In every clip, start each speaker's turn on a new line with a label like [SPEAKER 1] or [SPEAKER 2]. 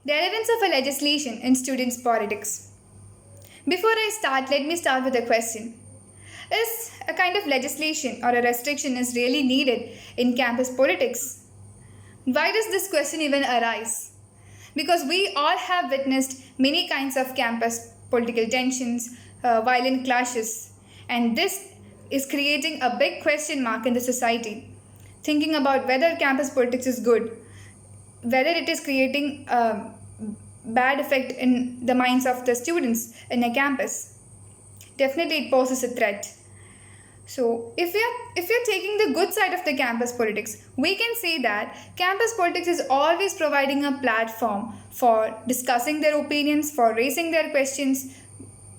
[SPEAKER 1] The relevance of a legislation in students' politics. Before I start, let me start with a question. Is a kind of legislation or a restriction is really needed in campus politics? Why does this question even arise? Because we all have witnessed many kinds of campus political tensions, violent clashes, and this is creating a big question mark in the society. Thinking about whether campus politics is good, whether it is creating a bad effect in the minds of the students in a campus. Definitely it poses a threat. So if we are taking the good side of the campus politics, we can say that campus politics is always providing a platform for discussing their opinions, for raising their questions,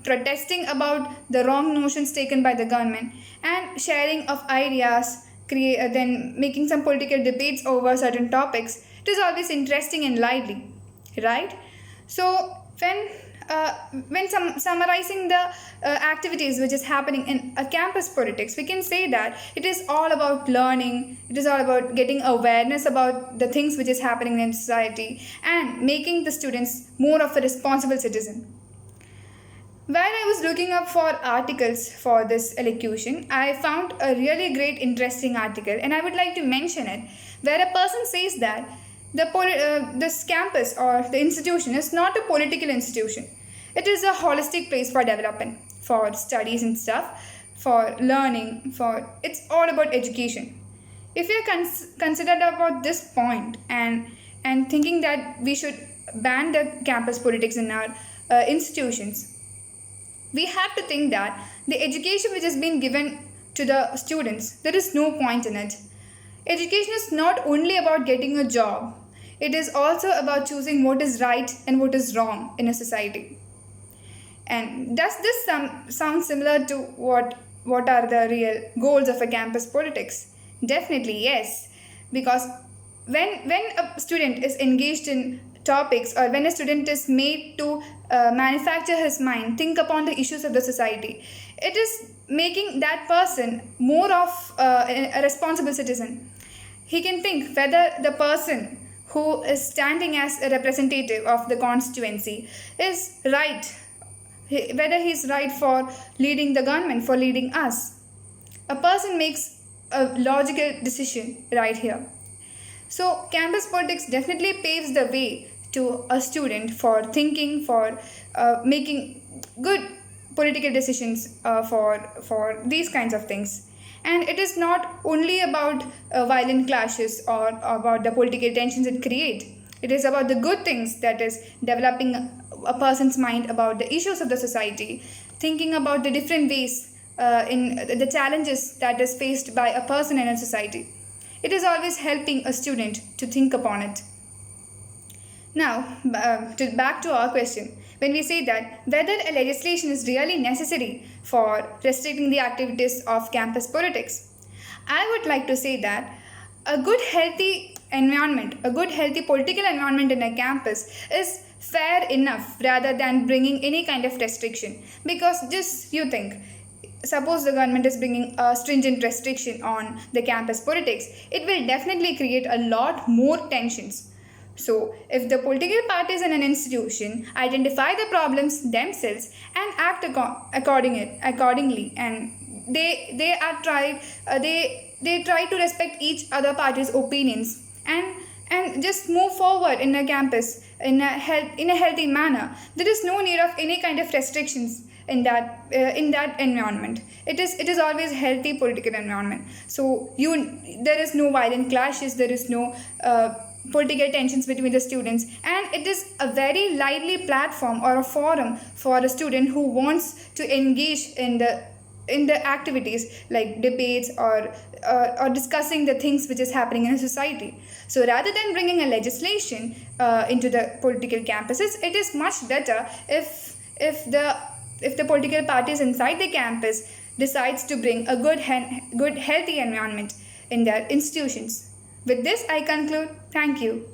[SPEAKER 1] protesting about the wrong notions taken by the government, and sharing of ideas, then making some political debates over certain topics. It is always interesting and lively, right? So when summarizing the activities which is happening in a campus politics, we can say that it is all about learning, it is all about getting awareness about the things which is happening in society and making the students more of a responsible citizen. When I was looking up for articles for this elocution, I found a really great interesting article and I would like to mention it, where a person says that this campus or the institution is not a political institution. It is a holistic place for development, for studies and stuff, for learning, it's all about education. If we are considered about this point and thinking that we should ban the campus politics in our institutions, we have to think that the education which has been given to the students, there is no point in it. Education is not only about getting a job, it is also about choosing what is right and what is wrong in a society. And does this sound similar to what are the real goals of a campus politics? Definitely yes, because when a student is engaged in topics or when a student is made to manufacture his mind, think upon the issues of the society, it is making that person more of a responsible citizen. He can think whether the person who is standing as a representative of the constituency is right, whether he is right for leading the government, for leading us. A person makes a logical decision right here. So campus politics definitely paves the way to a student for thinking, for making good political decisions for these kinds of things. And it is not only about violent clashes or about the political tensions it creates. It is about the good things, that is developing a person's mind about the issues of the society, thinking about the different ways in the challenges that is faced by a person in a society. It is always helping a student to think upon it. Now, back to our question. When we say that whether a legislation is really necessary for restricting the activities of campus politics, I would like to say that a good healthy environment, a good healthy political environment in a campus is fair enough rather than bringing any kind of restriction. Because just you think, suppose the government is bringing a stringent restriction on the campus politics, it will definitely create a lot more tensions. So, if the political parties in an institution identify the problems themselves and act accordingly, and they try to respect each other party's opinions and just move forward in a campus in a healthy manner, there is no need of any kind of restrictions in that environment. It is always healthy political environment. So there is no violent clashes, there is no political tensions between the students, and it is a very lively platform or a forum for a student who wants to engage in the activities like debates or discussing the things which is happening in a society. So rather than bringing a legislation into the political campuses, it is much better if the political parties inside the campus decides to bring a good healthy environment in their institutions. With this, I conclude. Thank you.